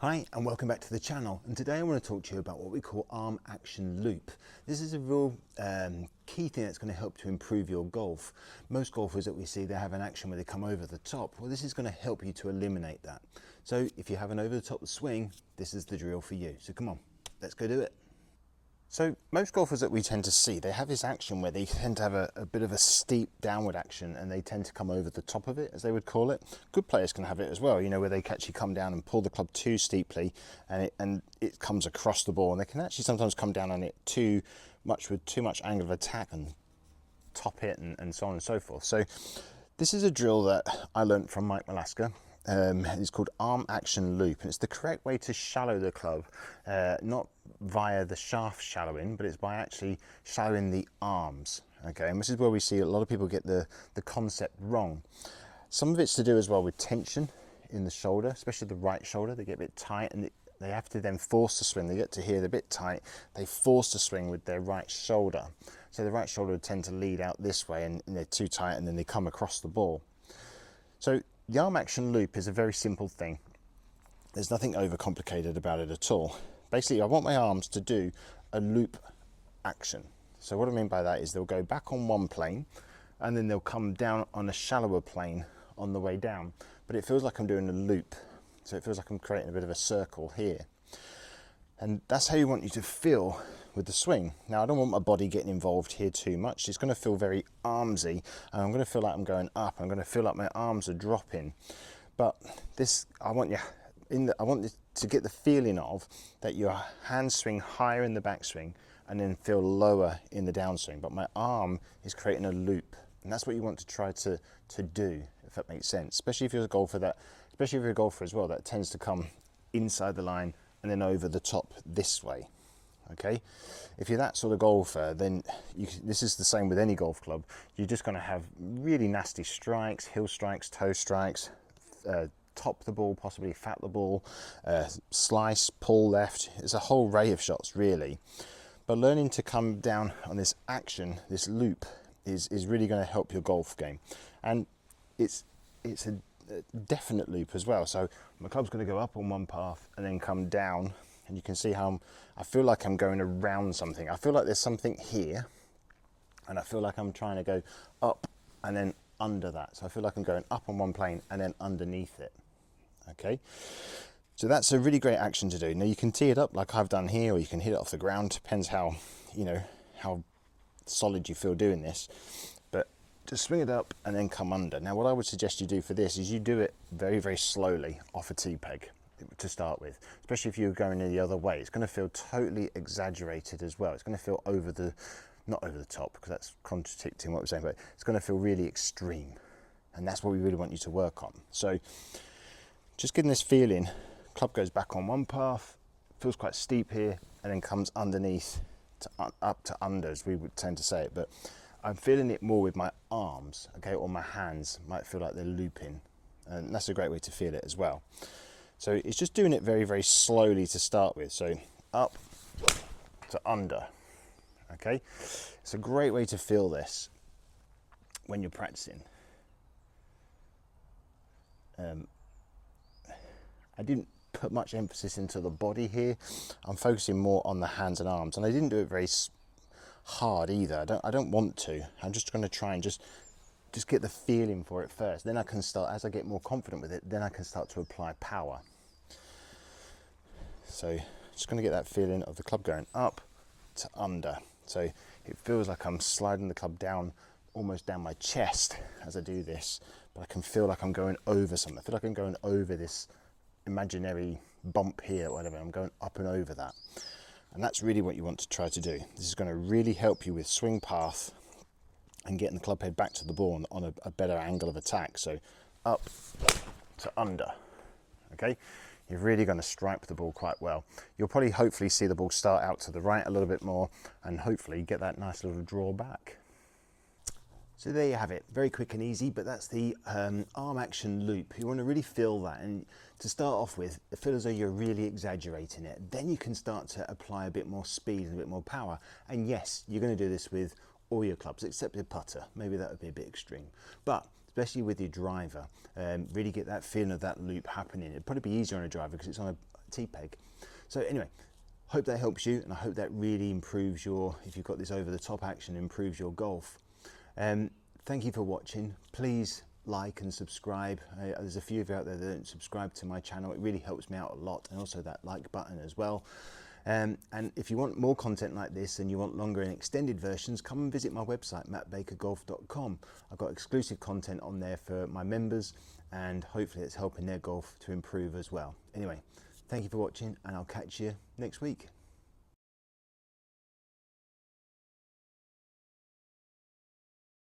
Hi and welcome back to the channel, and today I want to talk to you about what we call arm action loop. This is a real key thing that's going to help to improve your golf. Most golfers that we see, they have an action where they come over the top. Well, this is going to help you to eliminate that. So if you have an over the top swing, this is the drill for you. So come on, let's go do it. So most golfers that we tend to see, they have this action where they tend to have a bit of a steep downward action, and they tend to come over the top of it, as they would call it. Good players can have it as well, you know, where they can actually come down and pull the club too steeply, and it comes across the ball, and they can actually sometimes come down on it too much with too much angle of attack and top it and so on and so forth. So this is a drill that I learned from Mike Malaska. It's called arm action loop, and it's the correct way to shallow the club, not via the shaft shallowing, but it's by actually shallowing the arms. Okay, and this is where we see a lot of people get the concept wrong. Some of it's to do as well with tension in the shoulder, especially the right shoulder. They get a bit tight, and they have to then force the swing. They get to here, they're a bit tight, they force the swing with their right shoulder. So the right shoulder would tend to lead out this way, and they're too tight, and then they come across the ball. So the arm action loop is a very simple thing. There's nothing overcomplicated about it at all. Basically, I want my arms to do a loop action. So what I mean by that is they'll go back on one plane, and then they'll come down on a shallower plane on the way down. But it feels like I'm doing a loop. So it feels like I'm creating a bit of a circle here. And that's how you want you to feel with the swing. Now, I don't want my body getting involved here too much. It's going to feel very armsy, and I'm going to feel like I'm going up. I'm going to feel like my arms are dropping. But this, I want to get the feeling of that your hands swing higher in the backswing and then feel lower in the downswing. But my arm is creating a loop, and that's what you want to try to do, if that makes sense. Especially if you're a golfer as well that tends to come inside the line and then over the top this way. Okay, if you're that sort of golfer, then this is the same with any golf club. You're just going to have really nasty strikes, heel strikes, toe strikes, top the ball, possibly fat the ball, slice, pull left. It's a whole array of shots really. But learning to come down on this action, this loop, is really going to help your golf game, and it's a definite loop as well. So my club's going to go up on one path and then come down, and you can see how I feel like I'm going around something. I feel like there's something here, and I feel like I'm trying to go up and then under that. So I feel like I'm going up on one plane and then underneath it. Okay, so that's a really great action to do. Now you can tee it up like I've done here, or you can hit it off the ground. Depends how solid you feel doing this. But just swing it up and then come under. Now what I would suggest you do for this is you do it very, very slowly off a tee peg to start with, especially if you're going the other way. It's going to feel totally exaggerated as well. It's going to feel not over the top, because that's contradicting what we're saying, but it's going to feel really extreme, and that's what we really want you to work on. So just getting this feeling, club goes back on one path, feels quite steep here, and then comes underneath to up to under, as we would tend to say it, but I'm feeling it more with my arms, okay, or my hands might feel like they're looping, and that's a great way to feel it as well. So it's just doing it very, very slowly to start with. So up to under, okay? It's a great way to feel this when you're practicing. I didn't put much emphasis into the body here. I'm focusing more on the hands and arms, and I didn't do it very hard either. I don't want to. I'm just going to try and just get the feeling for it first. Then I can start, as I get more confident with it, then I can start to apply power. So just going to get that feeling of the club going up to under. So it feels like I'm sliding the club down, almost down my chest as I do this, but I can feel like I'm going over something. I feel like I'm going over this imaginary bump here, or whatever. I'm going up and over that. And that's really what you want to try to do. This is going to really help you with swing path and getting the club head back to the ball on a better angle of attack. So up to under, okay? You're really going to stripe the ball quite well. You'll probably hopefully see the ball start out to the right a little bit more, and hopefully get that nice little draw back. So there you have it, very quick and easy, but that's the arm action loop. You want to really feel that, and to start off with, feel as though you're really exaggerating it. Then you can start to apply a bit more speed and a bit more power. And yes, you're going to do this with all your clubs except the putter. Maybe that would be a bit extreme, but especially with your driver. Really get that feeling of that loop happening. It'd probably be easier on a driver because it's on a T-peg. So anyway, hope that helps you, and I hope that really improves your, if you've got this over the top action, improves your golf. Thank you for watching. Please like and subscribe. There's a few of you out there that don't subscribe to my channel. It really helps me out a lot, and also that like button as well. And if you want more content like this and you want longer and extended versions, come and visit my website, mattbakergolf.com. I've got exclusive content on there for my members, and hopefully it's helping their golf to improve as well. Anyway, thank you for watching, and I'll catch you next week.